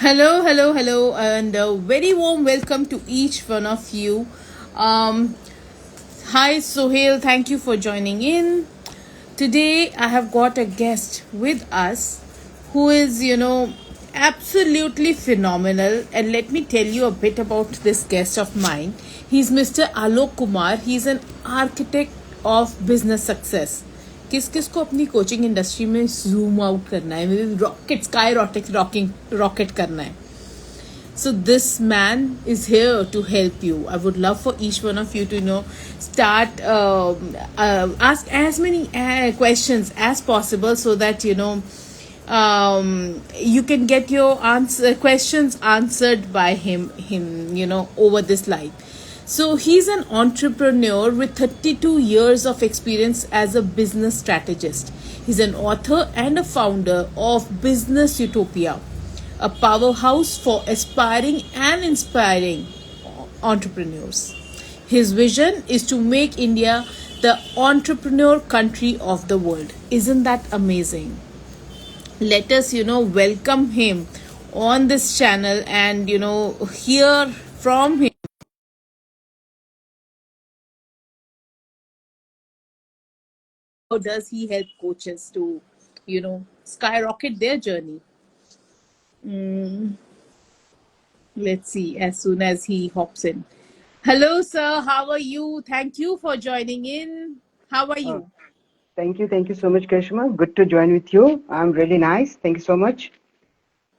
Hello, hello, hello, and a very warm welcome to each one of you. Um, Hi, Sohail, thank you for joining in. Today, I have got a guest with us who is, absolutely phenomenal. And let me tell you a bit about this guest of mine. He's Mr. Alok Kumar. He's an architect of business success. किस किस को अपनी coaching industry में zoom out करना है, rocket sky rocket करना है. So this man is here to help you. I would love for each one of you to start ask as many questions as possible so that you can get your questions answered by him over this live. So he's an entrepreneur with 32 years of experience as a business strategist. He's an author and a founder of Business Utopia, a powerhouse for aspiring and inspiring entrepreneurs. His vision is to make India the entrepreneur country of the world. Isn't that amazing? Let us, welcome him on this channel and, hear from him. How does he help coaches to, skyrocket their journey? Mm, let's see as soon as he hops in. Hello, sir. How are you? Thank you for joining in. How are Uh, you? thank you so much, Karishma. Good to join with you. I'm really nice. Thank you so much.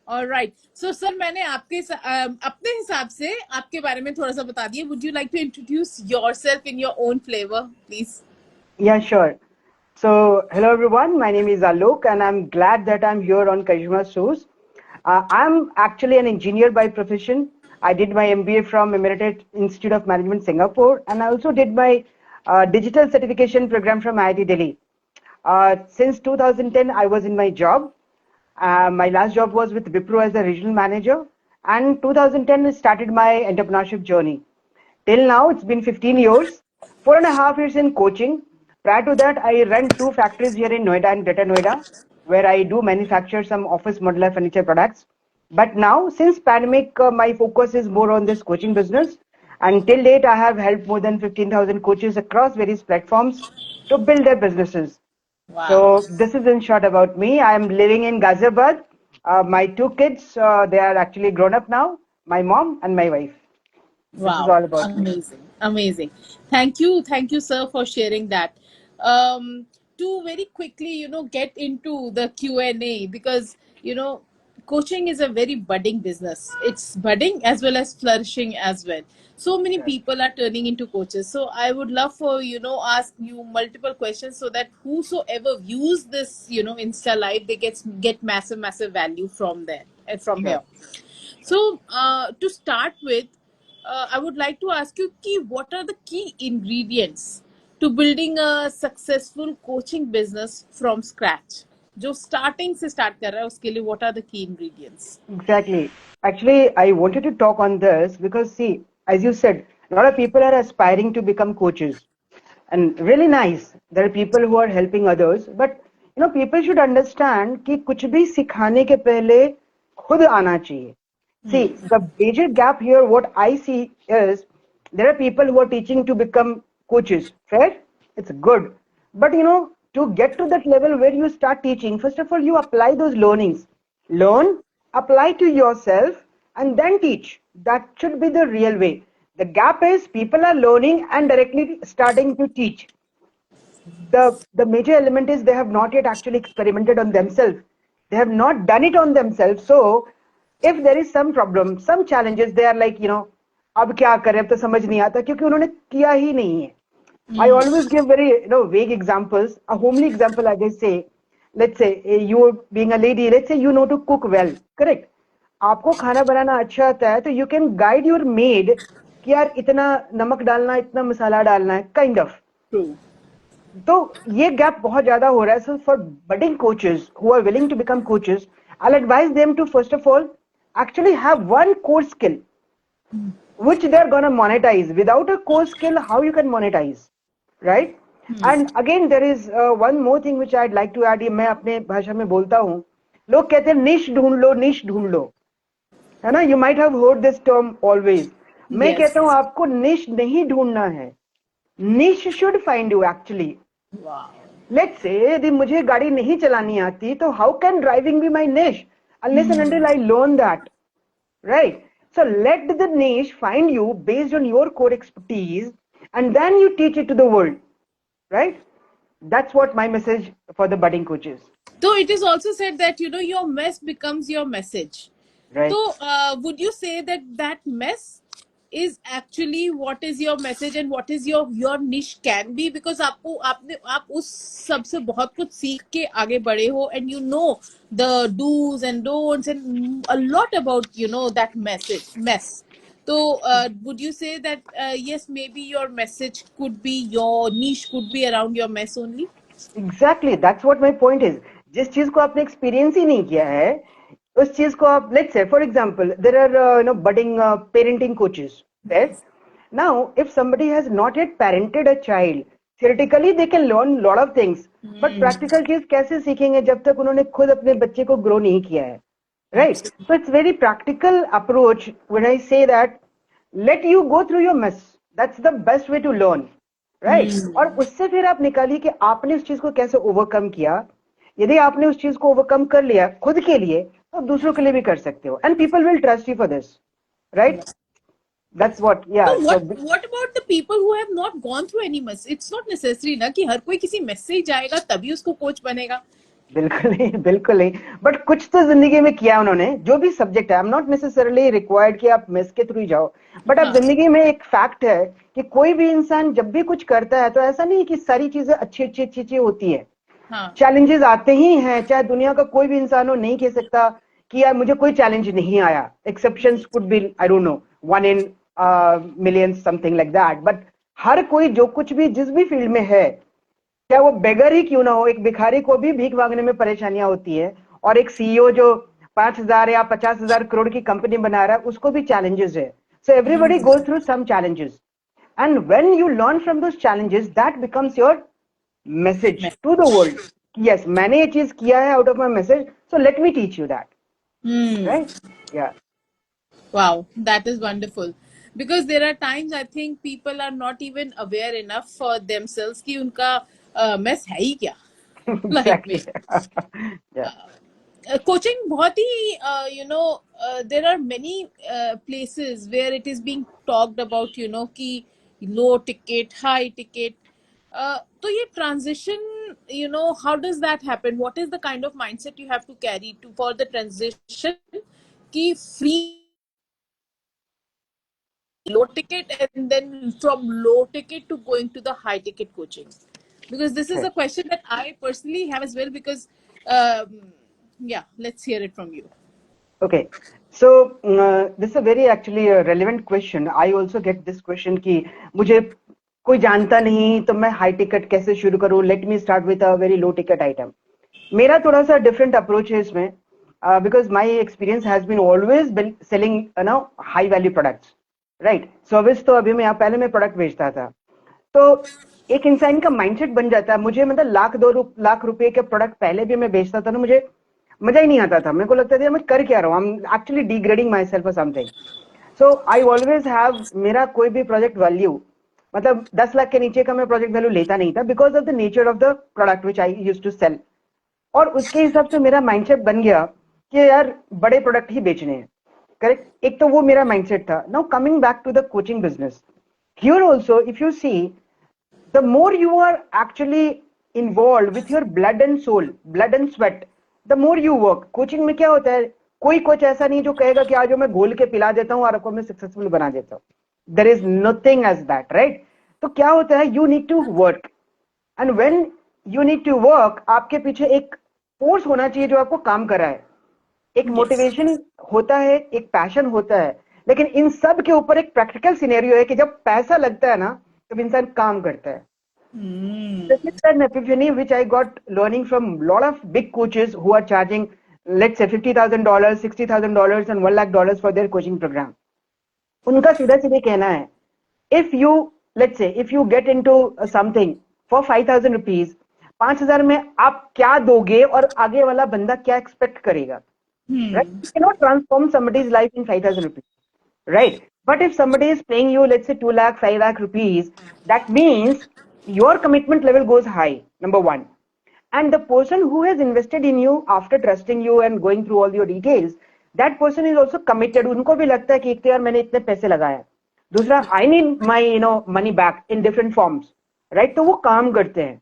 All right. So, sir, मैंने अपने हिसाब से आपके बारे में थोड़ा सा बता दिया. Would you like to introduce yourself in your own flavor, please? Yeah, sure. So, hello everyone. My name is Alok, and I'm glad that I'm here on Karishma Shows. I'm actually an engineer by profession. I did my MBA from Emirates Institute of Management, Singapore, and I also did my digital certification program from IIT Delhi. Since 2010, I was in my job. My last job was with Wipro as a regional manager, and 2010 I started my entrepreneurship journey. Till now, it's been 15 years, 4.5 years in coaching. Prior to that, I ran two factories here in Noida and Greater Noida, where I do manufacture some office modular furniture products. But now, since pandemic, my focus is more on this coaching business. And till date, I have helped more than 15,000 coaches across various platforms to build their businesses. Wow. So this is in short about me. I am living in Ghaziabad. My two kids, they are actually grown up now. My mom and my wife. This is Wow, all about me. amazing, amazing. Thank you, sir, for sharing that. To very quickly, get into the Q&A because, coaching is a very budding business. It's budding as well as flourishing as well. So many Right. people are turning into coaches. So I would love for, ask you multiple questions so that whosoever views this, Insta live, they get massive value from there and from here. Sure. So, to start with, I would like to ask you, what are the key ingredients to building a successful coaching business from scratch? जो starting से start कर रहा है उसके लिए what are the key ingredients? Exactly. Actually, I wanted to talk on this because, see, as you said, a lot of people are aspiring to become coaches, and really nice. There are people who are helping others, but people should understand कि कुछ भी सिखाने के पहले खुद आना चाहिए. See, the major gap here, what I see is there are people who are teaching to become coaches. Fair? It's good. But to get to that level where you start teaching, first of all, you apply those learnings. Learn, apply to yourself, and then teach. That should be the real way. The gap is people are learning and directly starting to teach. The major element is they have not yet actually experimented on themselves. They have not done it on themselves. So if there is some problem, some challenges, they are like, अब क्या करें, अब तो समझ नहीं आता क्योंकि उन्होंने किया ही नहीं है. I always give very vague examples. A homely example, I just say, let's say you being a lady, let's say you know to cook well, correct? आपको खाना बनाना अच्छा आता है तो you can guide your maid कि यार इतना नमक डालना है, इतना मसाला डालना है, kind of. True. तो ये गैप बहुत ज्यादा हो रहा है. So for budding coaches who are willing to become coaches, I'll advise them to first of all actually have one core skill which they're gonna monetize. Without a core skill, how you can monetize, right? And again there is one more thing which I'd like to add. ये मैं अपने भाषा में बोलता हूँ, लोग कहते हैं निश ढूंढ लो, निश ढूंढ लो. है ना, you might have heard this term always. मैं Yes. कहता हूं आपको निश नहीं ढूंढना है, निश should find you actually. Wow. Let's say यदि मुझे गाड़ी नहीं चलानी आती तो how can driving be my निश unless and until I learn that, right? So let the niche find you based on your core expertise, and then you teach it to the world, right? That's what my message for the budding coaches. So it is also said that your mess becomes your message. Right. So would you say that that mess is actually what is your message and what is your niche can be? Because आप उस सब से बहुत कुछ सीख के आगे बढ़े हो, and you know the do's and don'ts and a lot about that mess. So would you say that yes, maybe your message could be, your niche could be around your mess only? Exactly, that's what my point is. जिस चीज को आपने experience ही नहीं किया है, उस चीज को आप, let's say for example there are budding parenting coaches, right? Now if somebody has not yet parented a child, theoretically they can learn lot of things, but practical चीज कैसे सीखेंगे जब तक उन्होंने खुद अपने बच्चे को ग्रो नहीं किया है, right? So it's very practical approach when I say that let you go through your mess. That's the best way to learn, right और उससे फिर आप निकालिए कि आपने उस चीज को कैसे ओवरकम किया. यदि आपने उस चीज को ओवरकम कर लिया खुद के लिए, तो दूसरों के लिए भी कर सकते हो, and people will trust you for this, right? That's what. या So what about the people who have not gone through any mess? It's not necessary ना कि हर कोई किसी mess से ही जाएगा तभी उसको कोच बनेगा. बिल्कुल नहीं, बिल्कुल नहीं, बट कुछ तो जिंदगी में किया उन्होंने, जो भी सब्जेक्ट है. I am not necessarily required कि आप मेस के थ्रू जाओ, बट आप जिंदगी में एक फैक्ट है कि कोई भी इंसान जब भी कुछ करता है तो ऐसा नहीं कि सारी चीजें अच्छी अच्छी अच्छी चीज होती है. चैलेंजेस आते ही हैं, चाहे दुनिया का कोई भी इंसान हो, नहीं कह सकता कि यार मुझे कोई चैलेंज नहीं आया. Exceptions could be, I don't know, 1 in millions, something like that. But हर कोई जो कुछ भी जिस भी फील्ड में है, क्या वो बेगर ही क्यों ना हो, एक भिखारी को भी भीख मांगने में परेशानियां होती है, और एक सीईओ जो 5,000 या 50,000 करोड़ की कंपनी बना रहा है उसको भी चैलेंजेस है. So everybody goes through some challenges, and when you learn from those challenges that becomes your message to the world. Yes, मैंने ये चीज किया है out of my message, so let me teach you that, right? Yeah. Wow, that is wonderful. Because there are times I think people are not even aware enough for themselves कि उनका mess है ही क्या life में. Coaching बहुत ही there are many places where it is being talked about कि low ticket, high ticket. तो ये transition, how does that happen? What is the kind of mindset you have to carry to for the transition कि free low ticket and then from low ticket to going to the high ticket coaching? Because this is a question that I personally have as well, because yeah, let's hear it from you. Okay, so this is a very actually relevant question. I also get this question कि मुझे कोई जानता नहीं तो मैं high ticket कैसे शुरू करूं. Let me start with a very low ticket item. मेरा थोड़ा सा डिफरेंट अप्रोच है इसमें, because my experience has been always selling high value products, right? Service तो अभी मैं पहले मैं प्रोडक्ट बेचता था, तो एक इंसान का माइंडसेट बन जाता है. मुझे मतलब लाख रुपए के प्रोडक्ट पहले भी मैं बेचता था ना, मुझे मजा ही नहीं आता था. मेरे को लगता था मैं कर क्या रहा हूँ, I am actually degrading my self for something. So I always have, मेरा कोई भी प्रोजेक्ट वैल्यू मतलब 10 लाख के नीचे का मैं प्रोजेक्ट वैल्यू लेता नहीं था, because of the nature of the product which I use to sell. और उसके हिसाब से मेरा माइंडसेट बन गया कि यार बड़े प्रोडक्ट ही बेचने हैं, करेक्ट? एक तो वो मेरा माइंडसेट था. Now coming back to the coaching business, here also if you see, the more you are actually involved with your blood and soul, blood and sweat, the more you work. Coaching में क्या होता है, कोई coach ऐसा नहीं जो कहेगा कि आज मैं घोल के पिला देता हूँ और आपको मैं सक्सेसफुल बना देता हूँ. There is nothing as that, right? तो क्या होता है, you need to work, and when you need to work, आपके पीछे एक फोर्स होना चाहिए जो आपको काम कराए. एक मोटिवेशन होता है, एक पैशन होता है, लेकिन इन सब के ऊपर एक प्रैक्टिकल सिनेरियो है कि जब पैसा लगता है ना तब इंसान काम करता है. This is an epiphany which I got learning from lot of big coaches who are charging, let's say $50,000, $60,000 and $1 lakh for their coaching program. उनका सीधा सीधे कहना है, if you, let's say if you get into something for 5,000 rupees, 5,000 में आप क्या दोगे और आगे वाला बंदा क्या एक्सपेक्ट करेगा. right? You cannot transform somebody's life in 5,000 rupees, right? But if somebody is paying you, let's say 2 lakh, 5 lakh rupees, that means your commitment level goes high, number one. And the person who has invested in you after trusting you and going through all your details, that person is also committed. उनको भी लगता है कि एक तो यार मैंने इतने पैसे लगाए, दूसरा I need my money back in different forms, right? तो वो काम करते हैं.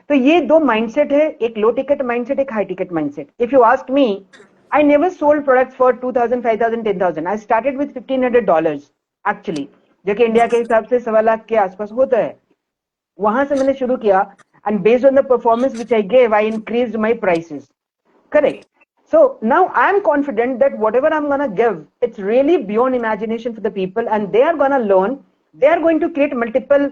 तो ये दो माइंडसेट है, एक लो टिकट माइंडसेट, एक high ticket mindset. If you ask me, I never sold products for 2,000, 5,000, 10,000. I started with $1,500 actually, जो कि इंडिया के हिसाब से 1,15,000 के आसपास होता है. वहां से मैंने शुरू किया, and based on the performance which I gave, I increased my prices. Correct. So now I'm confident that whatever I'm gonna give, it's really beyond imagination for the people, and they are gonna learn. They are going to create multiple,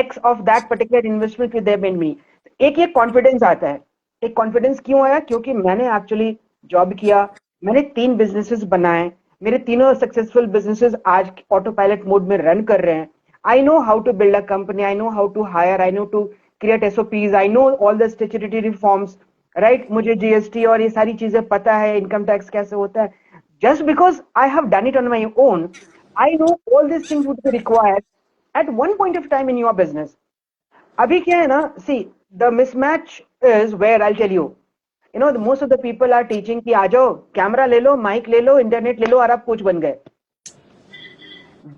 X of that particular investment with them in me. एक ये confidence आता है. एक confidence क्यों आया? क्योंकि मैंने actually job किया, मैंने 3 बिजनेसेस बनाए, मेरे तीनों सक्सेसफुल बिजनेसेस आज ऑटो पायलट मोड में रन कर रहे हैं. I know how to build a company, I know how to hire, I know to create SOPs, I know all the statutory reforms, right? मुझे GST और ये सारी चीजें पता है, इनकम टैक्स कैसे होता है. Just because I have done it on my own, I know all these things would be required at one point of time in your business. अभी क्या है ना, see, the mismatch is where I'll tell you, most of the people are teaching कि आ जाओ, camera ले लो, mic ले लो, internet ले लो और आप कोच बन गए.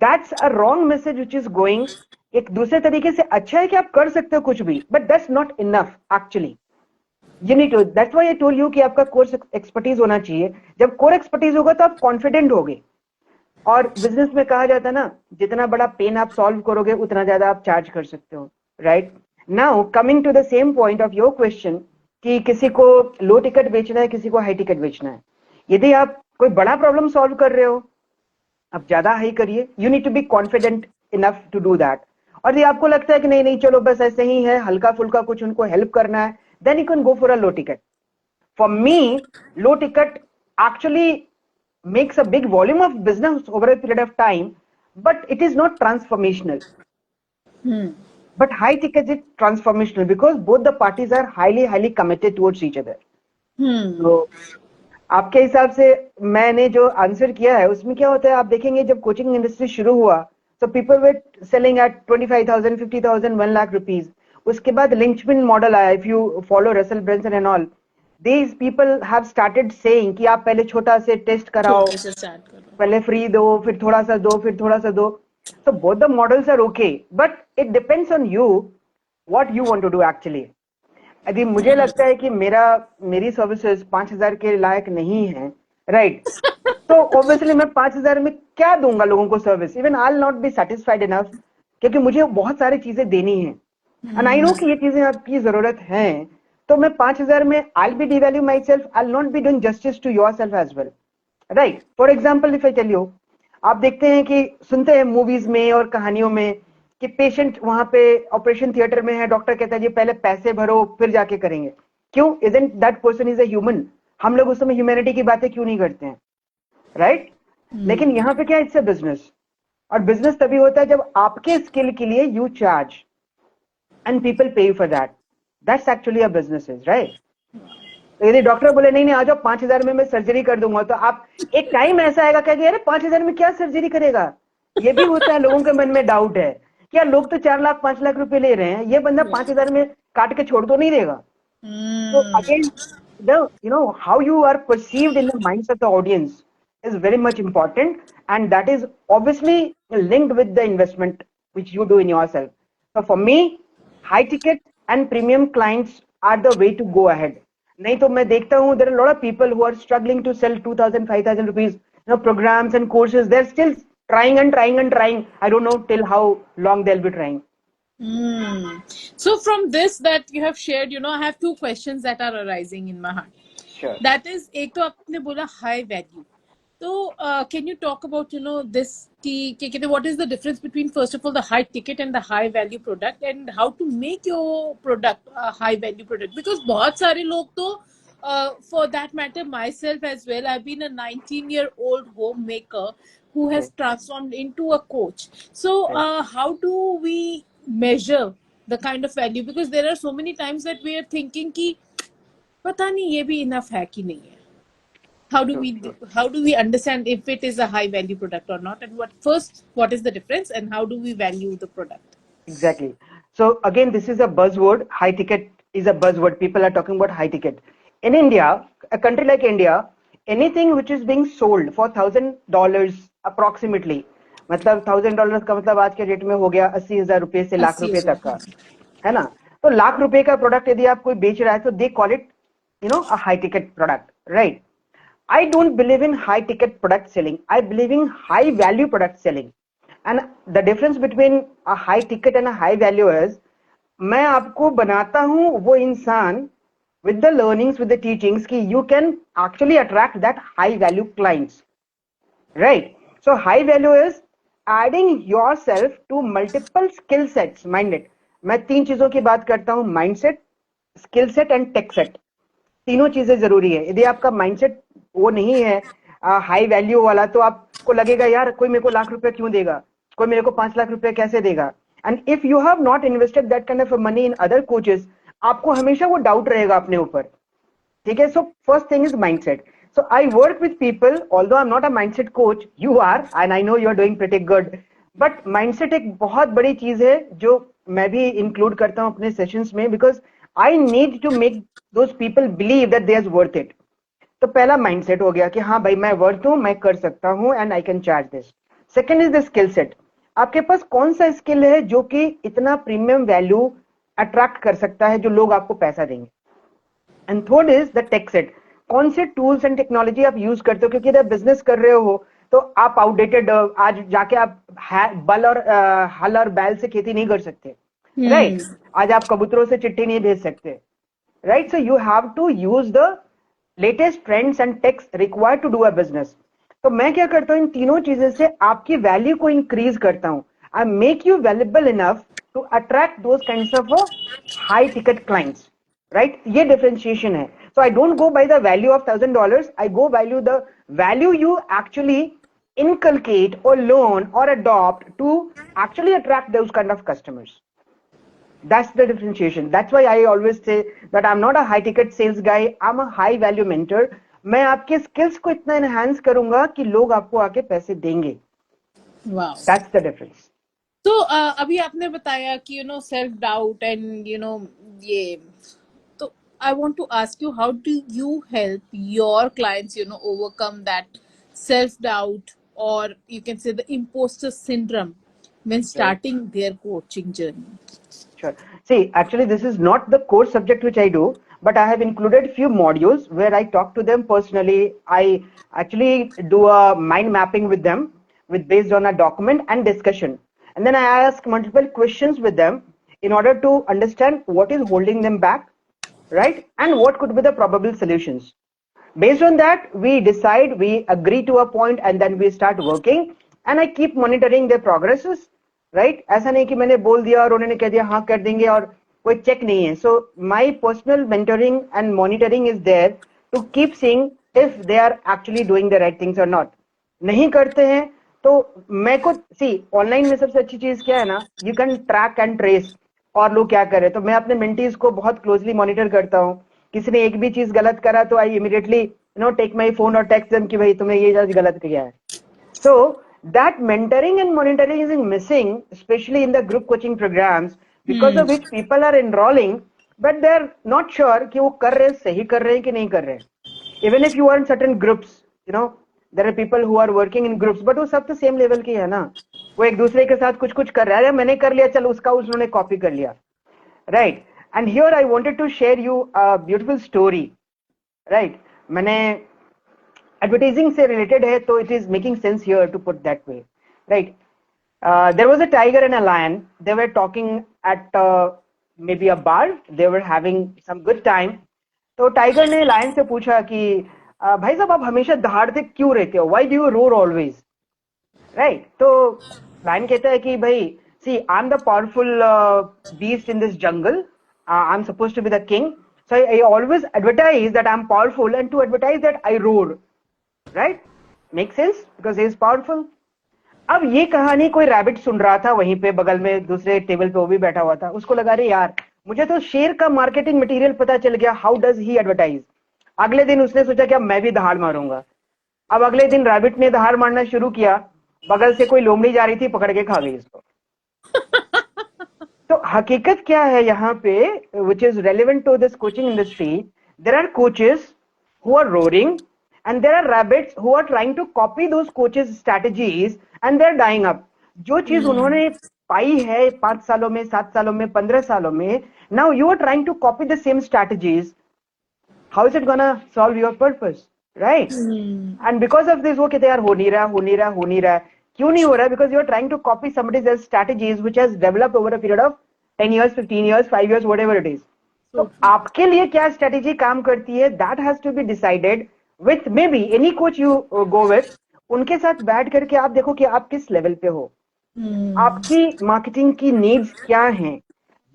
That's a wrong message which is going. एक दूसरे तरीके से अच्छा है कि आप कर सकते हो कुछ भी, but that's not enough actually. You need to, that's why I told you कि आपका कोर्स एक्सपर्टीज होना चाहिए. जब कोर एक्सपर्टीज होगा तो आप कॉन्फिडेंट होगे. और बिजनेस में कहा जाता है ना, जितना बड़ा पेन आप सॉल्व करोगे उतना ज्यादा आप चार्ज कर सकते हो, right? Now coming to the same point of your question कि किसी को लो टिकट बेचना है, किसी को हाई टिकट बेचना है. यदि आप कोई बड़ा प्रॉब्लम सॉल्व कर रहे हो, आप ज्यादा हाई करिए. You need to be confident enough to do that. और यदि आपको लगता है कि नहीं नहीं चलो बस ऐसे ही है, हल्का फुल्का कुछ उनको हेल्प करना है, then you can go for a low ticket. For me, low ticket actually makes a big volume of business over a period of time, but it is not transformational. But high ticket is transformational because both the parties are highly committed towards each other. So आपके हिसाब से मैंने जो answer किया है उसमें क्या होता है, आप देखेंगे जब कोचिंग इंडस्ट्री शुरू हुआ तो people were selling at 25,000, 50,000, 1 lakh rupees. उसके बाद लिंचपिन मॉडल आया. If you follow Russell Branson and all, these people have started saying कि आप पहले छोटा से टेस्ट कराओ, पहले फ्री दो, फिर थोड़ा सा दो, फिर थोड़ा सा दो. So both the models are okay, but it depends on you what you want to do actually. यदि मुझे लगता है कि मेरी सर्विसेज 5,000 के लायक नहीं है, राइट? तो ऑब्वियसली मैं 5,000 में क्या दूंगा लोगों को service? Even I will not be satisfied enough, क्योंकि मुझे बहुत सारी चीजें देनी है. एंड आई नो कि ये चीजें आपकी जरूरत है, तो मैं 5,000 में I'll be devalue myself, I'll not be doing justice to yourself as well, right? For example, if I tell you, आप देखते हैं कि सुनते हैं मूवीज में और कहानियों में कि पेशेंट वहां पे ऑपरेशन थिएटर में है, डॉक्टर कहता है जी पहले पैसे भरो फिर जाके करेंगे. क्यों? Isn't that person is a human? हम लोग उस समय ह्यूमैनिटी की बातें क्यों नहीं करते हैं, राइट? लेकिन यहाँ पे क्या, इट्स अ बिजनेस. और बिजनेस तभी होता है जब आपके स्किल के लिए यू चार्ज एंड पीपल पे you for that. That's actually a business is, right? तो यदि डॉक्टर बोले नहीं नहीं आ जाओ 5,000 में मैं सर्जरी कर दूंगा, तो आप एक टाइम ऐसा आएगा कहेंगे अरे 5,000 में क्या सर्जरी करेगा. ये भी होता है, लोगों के मन में डाउट है कि यार लोग तो 4 लाख 5 लाख रुपए ले रहे हैं, ये बंदा 5,000 में काट के छोड़ तो नहीं देगा. तो again how you are perceived in the minds of the audience is very much important, and that is obviously linked with the investment which you do in yourself. So for me, high ticket and premium clients are the way to go ahead. नहीं तो मैं देखता हूँ there are a lot of people who are struggling to sell 2,000, 5,000 rupees programs and courses. They're still trying and trying and trying. I don't know till how long they'll be trying. So from this that you have shared, I have two questions that are arising in my heart. Sure. That is, एक तो आपने बोला high value. So can you talk about this what is the difference between, first of all, the high ticket and the high value product, and how to make your product a high value product? Because बहुत सारे लोग तो for that matter myself as well, I've been a 19-year-old homemaker who has transformed into a coach. So how do we measure the kind of value? Because there are so many times that we are thinking कि पता नहीं ये भी enough है कि नहीं है. Sure. how do we understand if it is a high value product or not, and what is the difference, and how do we value the product? Exactly. So again, this is a buzzword. High ticket is a buzzword. People are talking about high ticket. In India, a country like India, anything which is being sold for $1,000 approximately, मतलब $1,000 का मतलब आज के date में हो गया 80,000 रुपए से लाख 80 रुपए तक हजार. का, है ना? तो लाख रुपए का प्रोडक्ट यदि आप कोई बेच रहा है तो they call it a high ticket product, right? I don't believe in high ticket product selling. I believe in high value product selling. And the difference between a high ticket and a high value is मैं आपको बनाता हूं वो इंसान with the learnings, with the teachings कि you can actually attract that high value clients, right? So high value is adding yourself to multiple skill sets. Minded, मैं तीन चीजों की बात करता हूं: mindset, skill set and tech set. तीनों चीजें जरूरी है. यदि आपका माइंडसेट वो नहीं है हाई वैल्यू वाला, तो आपको लगेगा यार कोई मेरे को लाख रुपए क्यों देगा, कोई मेरे को 5 लाख रुपए कैसे देगा. And if you have not invested that kind of money in other coaches, आपको हमेशा वो डाउट रहेगा अपने ऊपर. ठीक है. So first thing is mindset. So I work with people, although I'm not a mindset coach, you are, and I know you are doing pretty good. But mindset एक बहुत बड़ी चीज है जो मैं भी इंक्लूड करता हूं अपने सेशंस में, because I need to make those people believe that they are worth it. तो पहला माइंडसेट हो गया कि हाँ भाई मैं वर्थ हूं, मैं कर सकता हूं, and I can charge this. Second is the skill set. आपके पास कौन सा स्किल है जो कि इतना प्रीमियम वैल्यू अट्रैक्ट कर सकता है जो लोग आपको पैसा देंगे. And third is the tech set. कौन से टूल्स एंड टेक्नोलॉजी आप यूज करते हो, क्योंकि अगर बिजनेस कर रहे हो तो आप आउटडेटेड आज जाके आप बल और हल और बैल से खेती नहीं कर सकते, राइट? आज आप कबूतरों से चिट्ठी नहीं भेज सकते, right? So you have to use the latest trends and techs required to do a business. तो मैं क्या करता हूं, इन तीनों चीजों से आपकी वैल्यू को इंक्रीज करता हूं. I make you valuable enough to attract those kinds of high ticket clients, right? ये डिफरेंशिएशन है. So I don't go by the value of $1,000. I go value the value you actually inculcate or learn or adopt to actually attract those kind of customers. That's the differentiation. That's why I always say that I'm not a high ticket sales guy. I'm a high value mentor. मैं आपके skills को इतना enhance करूंगा कि लोग आपको आके पैसे देंगे. Wow. That's the difference. तो अभी आपने बताया कि self doubt and ये, तो I want to ask you, how do you help your clients overcome that self doubt, or you can say the imposter syndrome, when starting their coaching journey? Sure. See, actually, this is not the core subject which I do, but I have included few modules where I talk to them personally. I actually do a mind mapping with them with based on a document and discussion. And then I ask multiple questions with them in order to understand what is holding them back, right? And what could be the probable solutions. Based on that, we decide, we agree to a point, and then we start working. And I keep monitoring their progresses. Right? ऐसा नहीं कि मैंने बोल दिया और उन्होंने कह दिया हाँ कर देंगे और कोई चेक नहीं है. So my personal mentoring and monitoring is there to keep seeing if they are actually doing the right things और नॉट. नहीं करते हैं तो मैं को सी ऑनलाइन में सबसे अच्छी चीज क्या है ना, you can track and trace और लोग क्या कर रहे हैं. तो मैं अपने मेंटीज को बहुत क्लोजली मॉनिटर करता हूँ. किसी ने एक भी चीज गलत करा तो I immediately take my phone और टेक्स्ट देम कि भाई तुमने ये चीज गलत किया है. सो that mentoring and monitoring is missing, especially in the group coaching programs, because of which people are enrolling, but they're not sure कि वो कर रहे हैं, सही कर रहे हैं कि नहीं कर रहे हैं. Even if you are in certain groups, there are people who are working in groups, but वो सब तो same level के है ना. वो एक दूसरे के साथ कुछ कुछ कर रहा है, मैंने कर लिया, चल उसका उन्होंने कॉपी कर लिया, right? And here I wanted to share you a beautiful story, right? मैंने एडवर्टाइजिंग से रिलेटेड है तो it is making sense here to put that way, right? There was a tiger and a lion. They were talking at maybe a bar. They were having some good time. तो tiger ने lion से पूछा कि भाई साहब आप हमेशा दहाड़ते क्यों रहते हो, why do you roar always, right? तो लायन कहता है कि भाई see I am the powerful beast in this jungle. I am supposed to be the king, so I always advertise that I'm powerful, and to advertise that I roar. Right? Make sense because he is powerful. अब ये कहानी कोई rabbit सुन रहा था वहीं पे बगल में दूसरे टेबल पे, वो भी बैठा हुआ था. उसको लगा रहे यार मुझे तो शेर का मार्केटिंग मटेरियल पता चल गया, हाउ डज ही एडवर्टाइज. अगले दिन उसने सोचा कि अब मैं भी दहाड़ मारूंगा। अब अगले दिन रैबिट ने दहाड़ मारना शुरू किया, बगल से कोई लोमड़ी जा रही थी, पकड़ के खा गई इसको। तो हकीकत क्या है यहाँ पे, which is relevant to this coaching industry, there are coaches who are roaring and there are rabbits who are trying to copy those coaches strategies and they're dying up. जो चीज उन्होंने पाई है 5 सालों में, 7 सालों में, 15 सालों में, now you are trying to copy the same strategies. How is it gonna solve your purpose, right? And because of this वो कहते हैं यार हो नहीं रहा, क्यों नहीं हो रहा? Because you are trying to copy somebody else's strategies which has developed over a period of 10 years, 15 years, 5 years, whatever it is. तो आपके लिए क्या स्ट्रेटेजी काम करती है, that has to be decided with maybe any coach you go with. उनके साथ बैठ करके आप देखो कि आप किस लेवल पे हो, आपकी मार्केटिंग की नीड्स क्या हैं.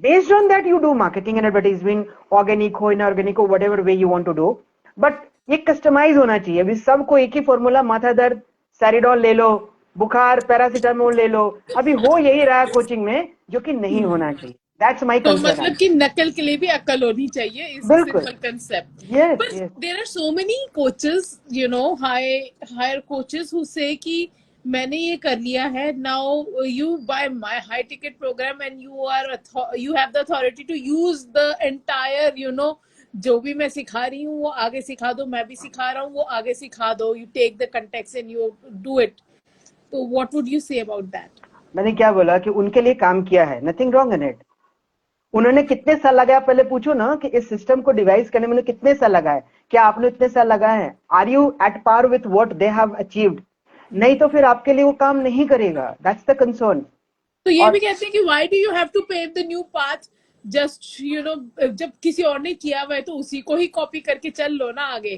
Based on that you do marketing and advertising, organic हो, inorganic हो, whatever way you want to do. But ये कस्टमाइज होना चाहिए. अभी सबको एक ही फॉर्मूला, माथा दर्द सैरिडॉल ले लो, बुखार पैरासीटामोल ले लो, अभी हो यही रहा कोचिंग में, जो कि नहीं होना चाहिए. That's my तो concern. मतलब कि नकल के लिए भी अक्ल होनी चाहिए, इज बिल्कुल. Simple concept. Yes, But yes. there are so many coaches, you know, higher coaches who say कि मैंने ये कर लिया है, now you buy my high ticket program and you have the authority to use the entire, you know, जो भी मैं सिखा रही हूँ वो आगे सिखा दो, मैं भी सिखा रहा हूँ वो आगे सिखा दो, you take the context and you do it. So what would you say about that? मैंने क्या बोला कि उनके लिए काम किया है, nothing wrong in it. उन्होंने कितने साल लगाया, पहले पूछो ना कि इस सिस्टम को डिवाइस करने में कितने साल लगाए. क्या आपने इतने साल लगाए हैं? Are you at par with what they have achieved? नहीं तो फिर आपके लिए वो काम नहीं करेगा. That's the concern. तो ये भी कहते हैं कि why do you have to pave the new path, just you know, जब किसी और ने किया हुआ है तो उसी को ही कॉपी करके चल लो ना आगे.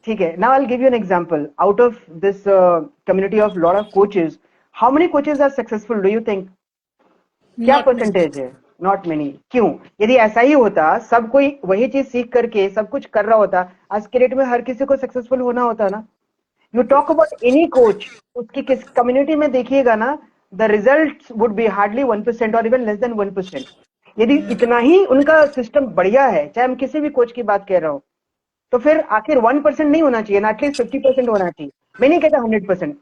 ठीक है. Now I will give you an example. Out of this community of lot of coaches, how many coaches are successful do you think? क्या परसेंटेज है? Not many. क्यों? यदि ऐसा ही होता, सब कोई वही चीज सीख करके सब कुछ कर रहा होता, आज के डेट में हर किसी को सक्सेसफुल होना होता ना. You talk about any coach, उसकी किस कम्युनिटी में देखिएगा ना, the results would be hardly 1% और इवन लेस देन 1%. यदि इतना ही उनका सिस्टम बढ़िया है, चाहे हम किसी भी कोच की बात कर रहा हूं, तो फिर आखिर 1% नहीं होना चाहिए ना, एटलीस्ट 50% होना चाहिए. मैं नहीं कहता 100%,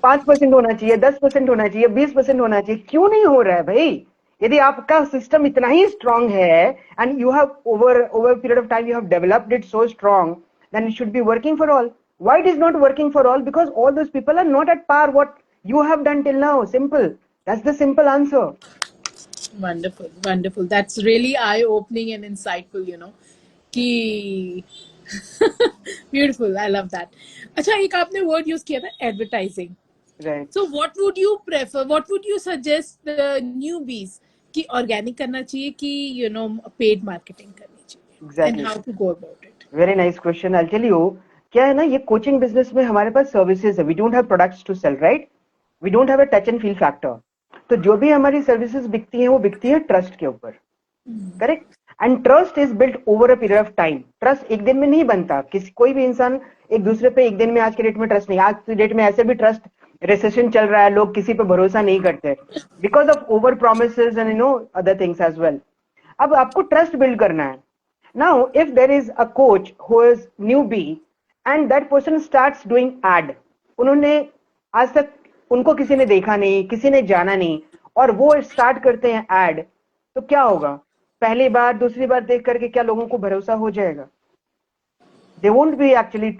5% होना चाहिए, 10% होना चाहिए, 20% होना चाहिए. क्यों नहीं हो रहा है भाई? यदि आपका सिस्टम इतना ही स्ट्रांग है and you have over period of time you have developed it so strong, then it should be working for all. Why it is not working for all? Because all those people are not at par what you have done till now. Simple. That's the simple answer. Wonderful, wonderful. That's really eye-opening and insightful, you know. कि beautiful. I love that. अच्छा, एक आपने word use किया था advertising. Right. So what would you prefer? What would you suggest the newbies कि organic करना चाहिए कि you know paid marketing करनी चाहिए? Exactly. And how to go about it? Very nice question. I'll tell you. क्या है ना, ये कोचिंग बिजनेस में हमारे पास सर्विसेज है. We don't have products to sell, right? We don't have a touch and feel factor. तो जो भी हमारी सर्विसेज बिकती हैं वो बिकती है ट्रस्ट के ऊपर. Correct. And trust is built over a period of time. Trust एक दिन में नहीं बनता. कोई भी इंसान एक दूसरे पे एक दिन में, आज के डेट में ट्रस्ट नहीं. आज के डेट में ऐसे भी ट्रस्ट, रिसेशन चल रहा है, लोग किसी पे भरोसा नहीं करते because of over promises and you know other things as well. अब आपको ट्रस्ट बिल्ड करना है. Now if there is a coach who is newbie and that person starts doing ad, उन्होंने आज तक उनको किसी ने देखा नहीं, किसी ने जाना नहीं, और वो स्टार्ट करते हैं ad, तो क्या होगा? पहली बार दूसरी बार देख करके क्या लोगों को भरोसा हो जाएगा? They won't be actually,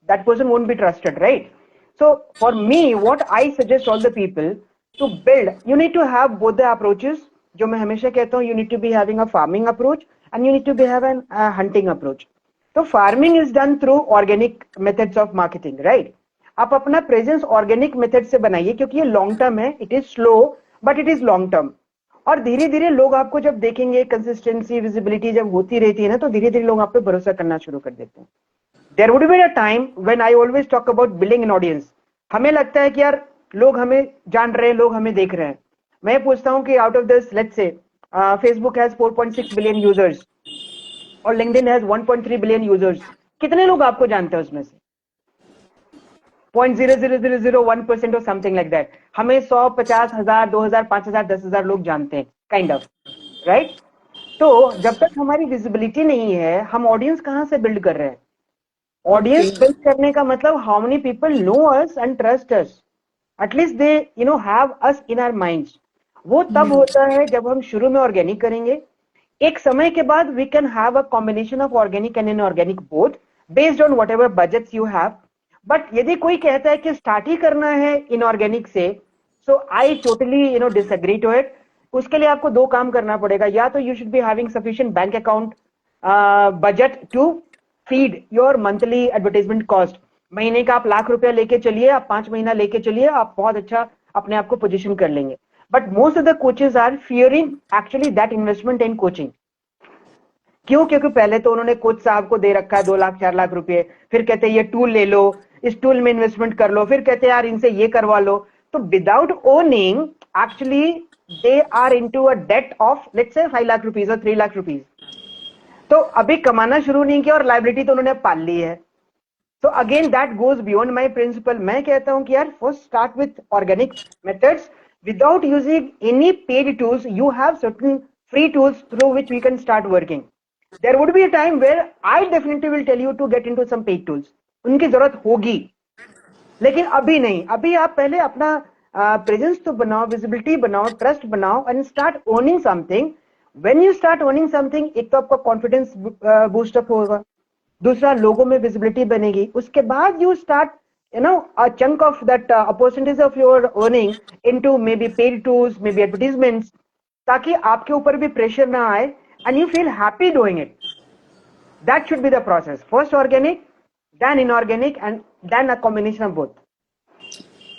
that person won't be trusted, right? So for me, what I suggest all the people to build, you need to have both the approaches. जो मैं हमेशा कहता हूँ, you need to be having a farming approach and you need to be having a hunting approach. तो farming is done through organic methods of marketing, right? आप अपना presence organic method से बनाइए, क्योंकि ये लॉन्ग टर्म है. It is slow but it is long term. और धीरे धीरे लोग आपको जब देखेंगे, कंसिस्टेंसी, विजिबिलिटी जब होती रहती है ना, तो धीरे धीरे लोग आप पे भरोसा करना शुरू कर देते हैं. There would be a time when I always talk about building an audience. हमें लगता है कि यार लोग हमें जान रहे हैं, लोग हमें देख रहे हैं. मैं पूछता हूँ कि out of this, let's say Facebook has 4.6 billion users और लिंक्डइन हैज 1.3 बिलियन यूजर्स. कितने लोग आपको जानते हैं उसमें से? 0.00001% और समथिंग लाइक दैट. हमें 100, 50,000, 2,000, 5,000, 10,000 लोग जानते हैं, काइंड ऑफ, राइट? तो जब तक हमारी विजिबिलिटी नहीं है, हम ऑडियंस कहाँ से बिल्ड कर रहे हैं? ऑडियंस बिल्ड करने का मतलब how many people know us and trust us, at least they have us in our minds. वो तब होता है जब हम शुरू में ऑर्गेनिक करेंगे। एक समय के बाद we can have a combination of organic and inorganic both, based on whatever budgets you have. But यदि कोई कहता है कि स्टार्ट ही करना है इनऑर्गेनिक से, so I totally disagree to it. उसके लिए आपको दो काम करना पड़ेगा। या तो you should be having sufficient bank account budget to feed your monthly advertisement cost. महीने का आप ₹1,00,000 लेके चलिए, आप 5 महीना लेके चलिए, आप बहुत अच्छा अपने आप को पोजीशन कर लेंगे। But most of the coaches are fearing actually that investment in coaching. क्यों? क्योंकि पहले तो उन्होंने कोच साहब को दे रखा है 2 लाख 4 लाख रुपए, फिर कहते हैं ये टूल ले लो, इस टूल में इन्वेस्टमेंट कर लो, फिर कहते हैं यार इनसे ये करवा लो। तो without owning actually they are into a debt of let's say 5 lakh rupees और 3 लाख रुपीज। तो अभी कमाना शुरू नहीं किया और लाइबिलिटी तो उन्होंने पाल ली है। So again, that goes beyond my principle. मैं कहता हूं कि यार first start with organic methods without using any paid tools. You have certain free tools through which we can start working. There would be a time where I definitely will tell you to get into some paid tools. उनकी जरूरत होगी, लेकिन अभी नहीं। अभी आप पहले अपना प्रेजेंस तो बनाओ, विजिबिलिटी बनाओ, ट्रस्ट बनाओ and start owning something. When you start owning something, एक तो आपका कॉन्फिडेंस बूस्टअप होगा, दूसरा लोगों में विजिबिलिटी बनेगी। उसके बाद you start a chunk of that a percentage of your earning into maybe paid tools, maybe advertisements, ताकि आपके ऊपर भी प्रेशर ना आए and you feel happy doing it. That should be the process. First organic, then inorganic, and then a combination of both.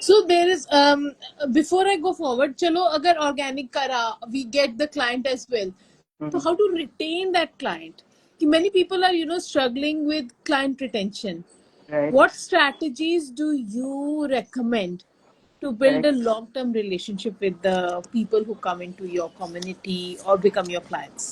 So there is before I go forward, chalo agar organic kara, we get the client as well. So how to retain that client? Many people are struggling with client retention. Right. What strategies do you recommend to build a long-term relationship with the people who come into your community or become your clients?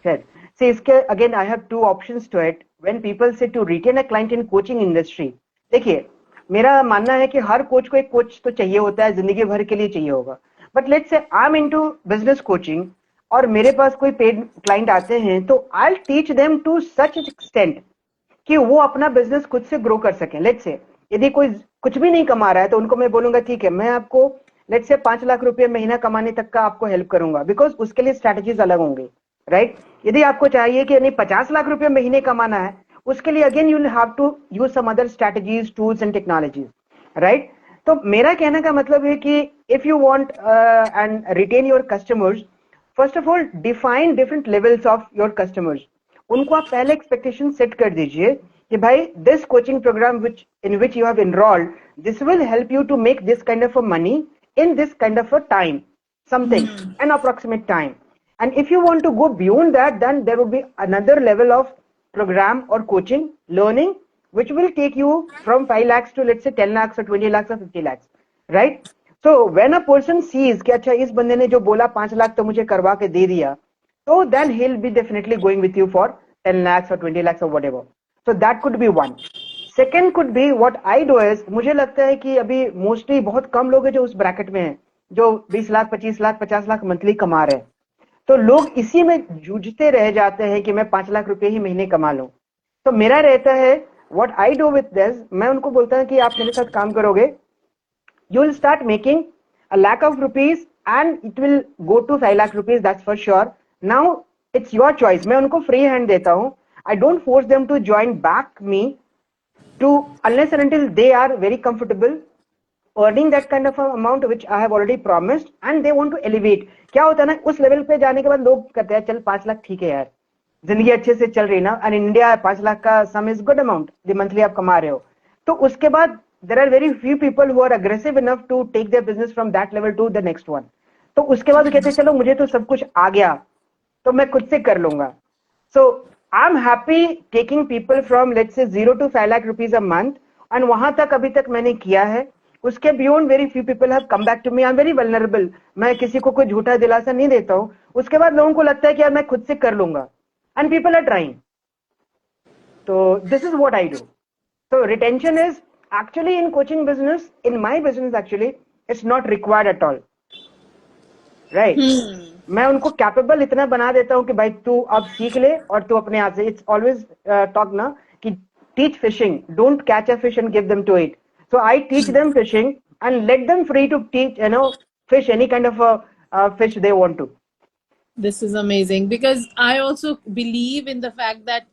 Right. See, again, I have two options to it. When people say to retain a client in coaching industry, देखिए, मेरा मानना है कि हर coach को एक coach तो चाहिए होता है, जिंदगी भर के लिए चाहिए होगा। But let's say I am into business coaching और मेरे पास कोई पेड क्लाइंट आते हैं, तो I will teach them to such extent कि वो अपना बिजनेस खुद से ग्रो कर सकें। लेट्स से यदि कोई कुछ भी नहीं कमा रहा है, तो उनको मैं बोलूंगा ठीक है, मैं आपको लेट्स से 5 लाख रुपए महीना कमाने तक का आपको हेल्प करूंगा, बिकॉज उसके लिए स्ट्रैटेजीज अलग होंगे। राइट? यदि आपको चाहिए कि नहीं 50 लाख रुपए महीने कमाना है, उसके लिए again you will have to use some other strategies, tools and technologies. Right? तो मेरा कहने का मतलब है कि if you want and retain your customers, first of all define different levels of your customers. उनको आप पहले एक्सपेक्टेशन सेट कर दीजिए कि भाई this coaching program which in which you have enrolled, this will help you to make this kind of a money in this kind of a time, something, an approximate time. And if you want to go beyond that, then there would be another level of program or coaching, learning, which will take you from 5 lakhs to let's say 10 lakhs or 20 lakhs or 50 lakhs. Right? So when a person sees कि अच्छा इस बंदे ने जो बोला 5 लाख तो मुझे करवा के दे दिया, so then he'll be definitely going with you for 10 lakhs or 20 lakhs or whatever. So that could be one. Second could be what I do is, मुझे लगता है कि अभी मोस्टली बहुत कम लोग हैं जो उस ब्रैकेट में हैं, जो 20 लाख 25 लाख 50 लाख मंथली कमा रहे हैं। तो लोग इसी में जूझते रह जाते हैं कि मैं 5 लाख रुपए ही महीने कमा लूं। तो मेरा रहता है what I do with this, मैं उनको बोलता हूं कि आप मेरे साथ काम करोगे, you will start making a lakh of rupees and it will go to 5 lakh rupees, that's for sure. Now it's your choice. मैं उनको फ्री हैंड देता हूं. I don't force them to join back me to unless and until they are very comfortable earning that kind of amount which I have already promised and they want to elevate. क्या होता है ना, उस level पे जाने के बाद लोग कहते हैं चल 5 लाख ठीक है यार, जिंदगी अच्छे से चल रही ना, एंड इंडिया 5 लाख का सम इज गुड अमाउंट जो मंथली आप कमा रहे हो। तो उसके बाद there are very few people who are aggressive enough to take their business from that level to the next one. तो उसके बाद कहते हैं चलो मुझे तो सब कुछ आ गया, तो मैं खुद से कर लूंगा। So I'm happy taking people from let's say 0 to 5 lakh rupees a month, and वहां तक अभी तक मैंने किया है। उसके beyond very few people have come back to me. I'm very vulnerable. मैं किसी को कोई झूठा दिलासा नहीं देता हूँ। उसके बाद लोगों को लगता है कि यार मैं खुद से कर लूंगा, and people are trying. So this is what I do. So retention is actually in coaching business, in my business actually, it's not required at all. Right? मैं उनको कैपेबल इतना बना देता हूँ कि भाई तू अब सीख ले और तू अपने आप से, इट्स ऑलवेज टॉक ना कि teach fishing, don't catch a fish and give them to it. So I teach them fishing and let them free to teach, fish any kind of fish they want to. This is amazing because I also believe in the fact that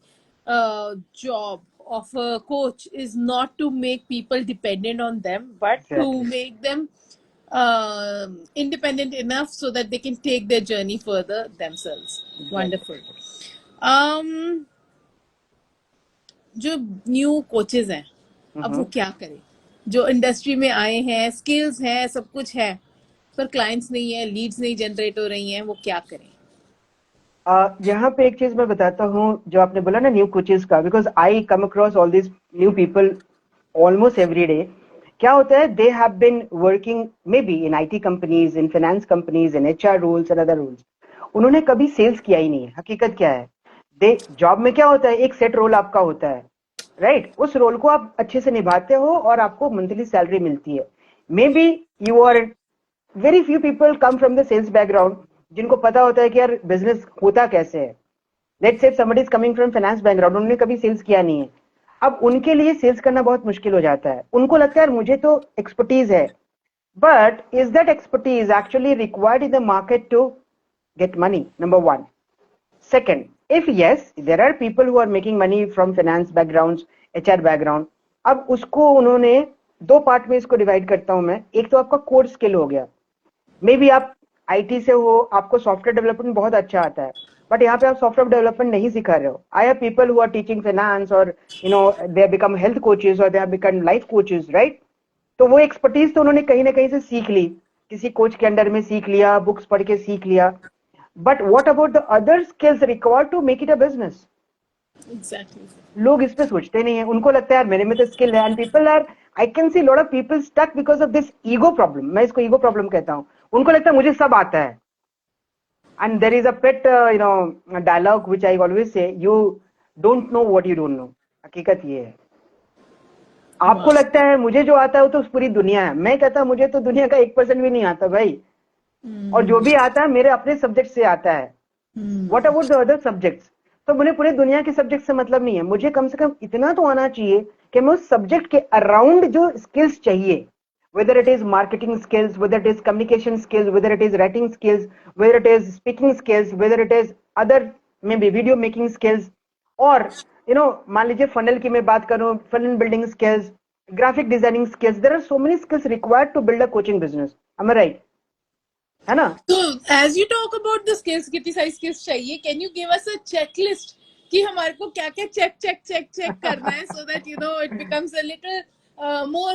job of a coach is not to make people dependent on them, but to Exactly. make them independent enough so that they can take their journey further themselves. Exactly. Wonderful. Um, जो new coaches हैं अब वो Mm-hmm. क्या करें, जो industry में आए हैं, स्किल्स हैं, सब कुछ है, पर क्लाइंट्स नहीं है, लीड्स नहीं जनरेट हो रही हैं, वो क्या करें? यहाँ पे एक चीज मैं बताता हूँ, जो आपने बोला ना न्यू कोचेस का, because I come across all this new people almost every day. क्या होता है, they have been working maybe in IT companies, in finance companies, in HR roles and other roles. उन्होंने कभी sales किया ही नहीं है. हकीकत क्या है, दे जॉब में क्या होता है, एक सेट रोल आपका होता है, राइट? उस रोल को आप अच्छे से निभाते हो और आपको मंथली सैलरी मिलती है. Maybe you are, very few people come from the sales background जिनको पता होता है कि यार बिजनेस होता कैसे है. Let's say somebody is coming from finance background, उन्होंने कभी सेल्स किया नहीं है. अब उनके लिए सेल्स करना बहुत मुश्किल हो जाता है. उनको लगता है यार मुझे तो एक्सपर्टीज है, but is that expertise actually required in the market to get money? Number one. Second, if yes, there are people who are making money from finance backgrounds, HR background. अब उसको उन्होंने दो पार्ट में इसको divide करता हूं मैं. एक तो आपका कोर स्किल हो गया, मे बी आप आईटी से हो, आपको सॉफ्टवेयर डेवलपमेंट बहुत अच्छा आता है, बट यहाँ पे आप सॉफ्टवेयर डेवलपमेंट नहीं सिखा रहे हो. I have people who are teaching finance और दे बिकम हेल्थ कोचेस और they become life coaches, right? तो वो एक्सपर्टीज तो उन्होंने कहीं ना कहीं से सीख ली, किसी कोच के अंडर में सीख लिया, बुक्स पढ़ के सीख लिया. But what about the other skills required to make it a business? Exactly. लोग इस पे सोचते नहीं है. उनको लगता है यार मेरे में तो स्किल है. And people are, I can see lot of people stuck because of this ego problem. मैं इसको ईगो प्रॉब्लम कहता हूँ. उनको लगता है मुझे सब आता है. And there is a pet dialogue which I always say, you don't know what you don't know. हकीकत ये है, आपको लगता है मुझे जो आता है वो तो पूरी दुनिया है. मैं कहता हूं मुझे तो दुनिया का 1% भी नहीं आता भाई, और जो भी आता है मेरे अपने सब्जेक्ट से आता है. What about the other subjects? तो मुझे पूरे दुनिया के सब्जेक्ट से मतलब नहीं है. मुझे कम से कम इतना तो आना चाहिए कि मैं उस सब्जेक्ट के अराउंड जो स्किल्स चाहिए, whether it is marketing skills, whether it is communication skills, whether it is writing skills, whether it is speaking skills, whether it is other maybe video making skills, और मान लीजिए funnel की मैं बात करूं, funnel building skills, graphic designing skills, there are so many skills required to build a coaching business. Am I right? है ना? So, as you talk about the skills, कितनी सारी skills चाहिए? Can you give us a checklist कि हमारे को क्या क्या check check check check करना है, so that it becomes a little more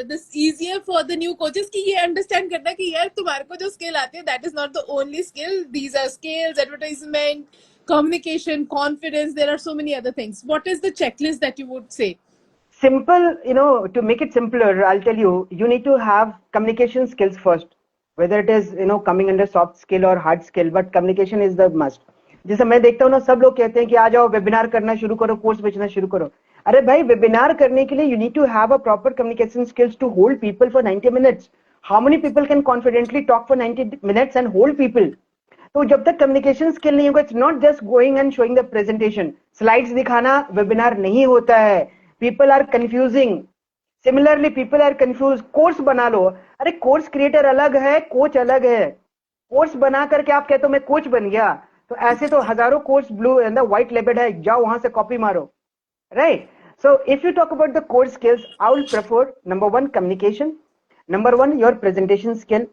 this easier for the new coaches कि ये understand करना कि यार तुम्हारे को जो skill आती है, that is not the only skill. These are skills, advertisement, communication, confidence. There are so many other things. What is the checklist that you would say? Simple, to make it simpler, I'll tell you, you need to have communication skills first, whether it is coming under soft skill or hard skill, but communication is the must. जैसे मैं देखता हूँ ना, सब लोग कहते हैं कि आ जाओ वेबिनार करना शुरू करो, कोर्स बेचना शुरू करो. अरे भाई, वेबिनार करने के लिए you need to have a proper communication skills to hold people for 90 minutes. How many people can confidently talk for 90 minutes and hold people? तो जब तक कम्युनिकेशन स्किल नहीं होगा, it's not just going and showing the presentation, slides दिखाना webinar नहीं होता है. People are confusing. Similarly people are confuse. Course बना लो. अरे कोर्स क्रिएटर अलग है, कोच अलग है. कोर्स बना करके आप कहते हो मैं कोच बन गया, तो ऐसे तो हजारों course blue and white label है, जाओ वहां से कॉपी मारो, right? So if you talk about the core skills, I will prefer number 1 communication, number 1 your presentation skill,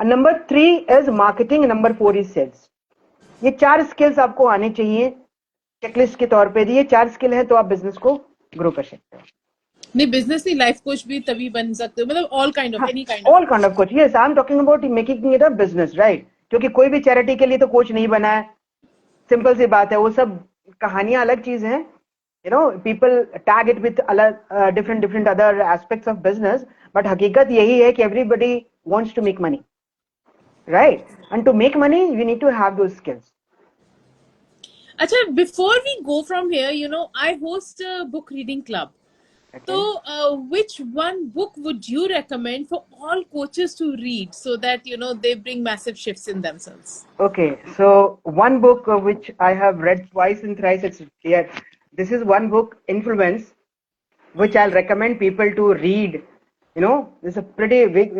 and number 3 is marketing, number 4 is sales. ये 4 skills आपको आने चाहिए checklist के तौर पे. ये 4 स्किल है तो आप बिजनेस को ग्रो कर सकते हो. नहीं, बिजनेस नहीं, लाइफ कोच भी तभी बन सकते हो, मतलब all kind of, any kind all kind of coach. Yes, I am talking about making it a business, right? क्योंकि कोई भी चैरिटी के लिए तो कोच नहीं बना है. सिंपल सी बात है. वो सब कहानियां अलग चीज है. People tag it with different different other aspects of business, but हकीकत यही है कि everybody wants to make money, right? And to make money you need to have those skills. Acha, before we go from here, I host a book reading club. Okay. So, which one book would you recommend for all coaches to read so that they bring massive shifts in themselves? Okay, so one book which I have read twice and thrice, it's clear. This is one book, Influence, which I'll recommend people to read. This is a pretty big,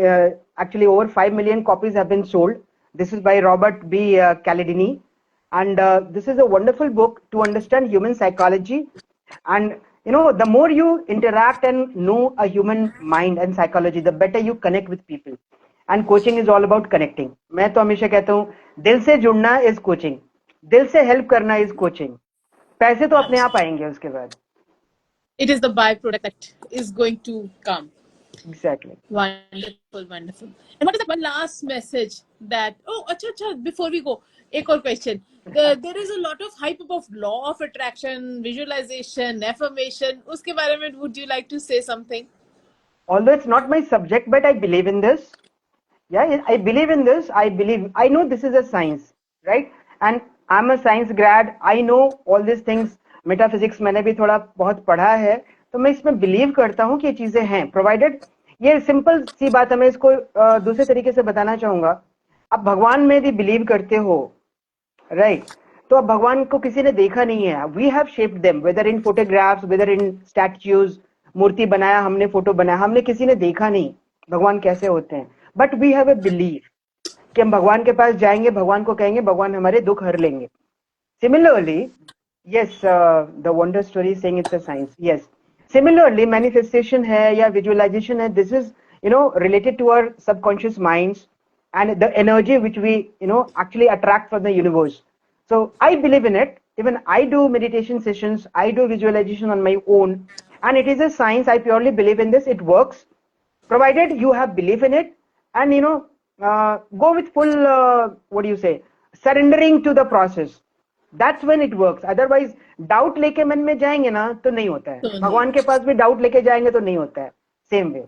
actually over 5 million copies have been sold. This is by Robert B. Cialdini. And this is a wonderful book to understand human psychology. And, the more you interact and know a human mind and psychology, the better you connect with people. And coaching is all about connecting. मैं तो हमेशा कहता हूँ दिल से जुड़ना is coaching, दिल से हेल्प करना इज कोचिंग. पैसे तो अपने आप आएंगे उसके बाद. It is the byproduct that is going to come. Exactly. Wonderful, wonderful. And what is that one last message that, oh, acha, before we go, एक और question. There is a lot of hype about law of attraction, visualization, affirmation. उसके बारे में would you like to say something? Although it's not my subject, but I believe in this. Yeah, I believe in this. I know this is a science, right? And I'm a science grad. I know all these things. Metaphysics मैंने भी थोड़ा बहुत पढ़ा है, तो मैं इसमें believe करता हूँ कि ये चीजें हैं. प्रोवाइडेड, ये सिंपल सी बात है, मैं इसको दूसरे तरीके से बताना चाहूंगा. आप भगवान में भी बिलीव करते हो, राइट? तो अब भगवान को किसी ने देखा नहीं है. We have shaped them, whether in photographs, whether in statues. मूर्ति बनाया हमने, फोटो बनाया हमने, किसी ने देखा नहीं भगवान कैसे होते हैं. But we have a believe कि हम भगवान के पास जाएंगे, भगवान को कहेंगे, भगवान हमारे दुख हर लेंगे. Similarly, yes, the wonder story is saying it's a science. Yes. Similarly, manifestation है या visualization है, this is, related to our subconscious minds and the energy which we, actually attract from the universe. So I believe in it. Even I do meditation sessions, I do visualization on my own, and it is a science. I purely believe in this. It works, provided you have belief in it, and go with full, what do you say, surrendering to the process. That's when it works. Otherwise, doubt लेके मन में जाएंगे ना तो नहीं होता है. भगवान के पास भी doubt लेके जाएंगे तो नहीं होता है. Same way.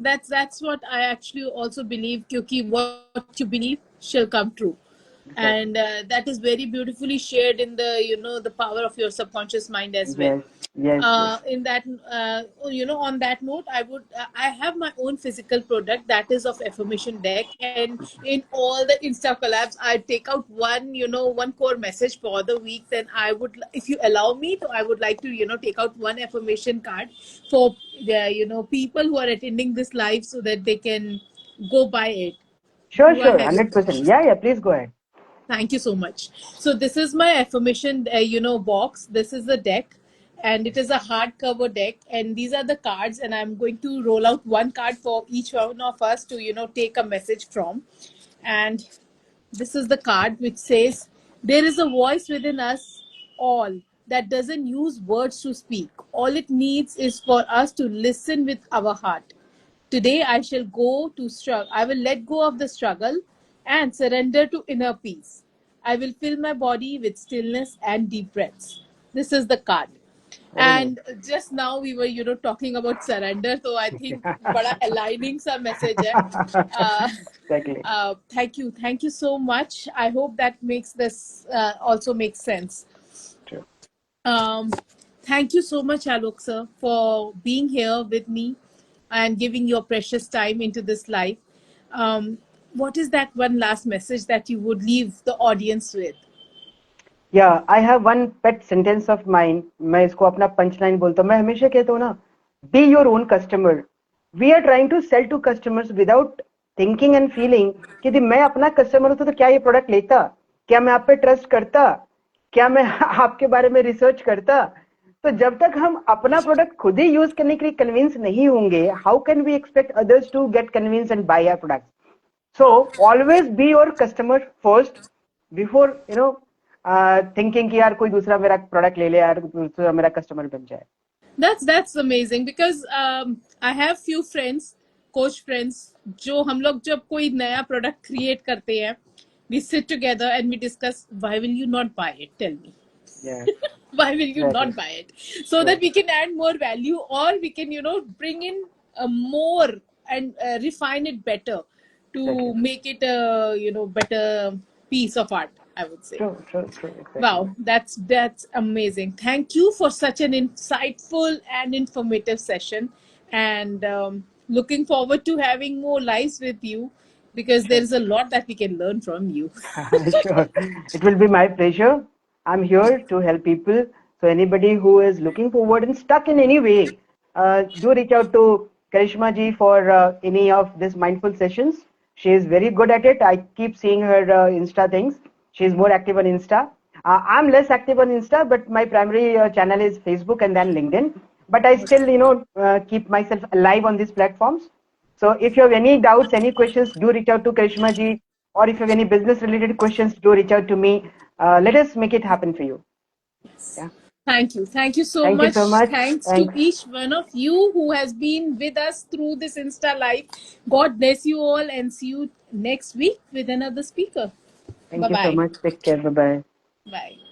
That's what I actually also believe. क्योंकि what you believe shall come true. Exactly. And that is very beautifully shared in the power of your subconscious mind as well. Yes. In that on that note, I have my own physical product that is of affirmation deck, and in all the Insta collabs I take out one core message for the week. Then I would, if you allow me, so I would like to take out one affirmation card for the people who are attending this live so that they can go by it. Sure, Do I have it? 100%. Yeah, please go ahead. Thank you so much. So this is my affirmation, box. This is the deck, and it is a hardcover deck. And these are the cards, and I'm going to roll out one card for each one of us to, take a message from. And this is the card which says, "There is a voice within us all that doesn't use words to speak. All it needs is for us to listen with our heart. Today I shall go to struggle. I will let go of the struggle and surrender to inner peace. I will fill my body with stillness and deep breaths." This is the card. And just now we were, talking about surrender. So I think bada aligning sa message hai. Exactly. Thank you so much. I hope that makes this also makes sense. True. Thank you so much, Alok sir, for being here with me and giving your precious time into this live. What is that one last message that you would leave the audience with? Yeah, I have one pet sentence of mine. मैं इसको अपना punchline बोलता हूँ. मैं हमेशा कहता हूँ ना, be your own customer. We are trying to sell to customers without thinking and feeling कि यदि मैं अपना कस्टमर होता तो क्या ये प्रोडक्ट लेता, क्या मैं आप पे ट्रस्ट करता, क्या मैं आपके बारे में रिसर्च करता. तो जब तक हम अपना प्रोडक्ट खुद ही यूज करने के लिए कन्विंस नहीं होंगे, how can we expect others to get convince and buy our product. So always be your customer first before thinking कि यार कोई दूसरा मेरा प्रोडक्ट ले ले, यार दूसरा मेरा कस्टमर बन जाए. That's amazing because I have few friends, coach friends, जो हम लोग जब कोई नया प्रोडक्ट क्रिएट करते हैं, we sit together and we discuss, why will you not buy it? Tell me. Yeah. Why will you not buy it? So that we can add more value, or we can bring in more and refine it better to make it a better piece of art. I would say. True, exactly. Wow, that's amazing. Thank you for such an insightful and informative session, and looking forward to having more lives with you because there Sure. is a lot that we can learn from you. Sure. It will be my pleasure. I'm here to help people. So anybody who is looking forward and stuck in any way, do reach out to Karishma ji for any of these mindful sessions. She is very good at it. I keep seeing her Insta things. She is more active on Insta. I'm less active on Insta, but my primary channel is Facebook and then LinkedIn. But I still, keep myself alive on these platforms. So if you have any doubts, any questions, do reach out to Karishma ji. Or if you have any business related questions, do reach out to me. Let us make it happen for you. Yeah. Thank you. Thank you so Thank you so much. much. Thanks to Thanks. each one of you who has been with us through this Insta Live. God bless you all and see you next week with another speaker. Bye Thank you so bye. much. Take care. Bye bye. Bye.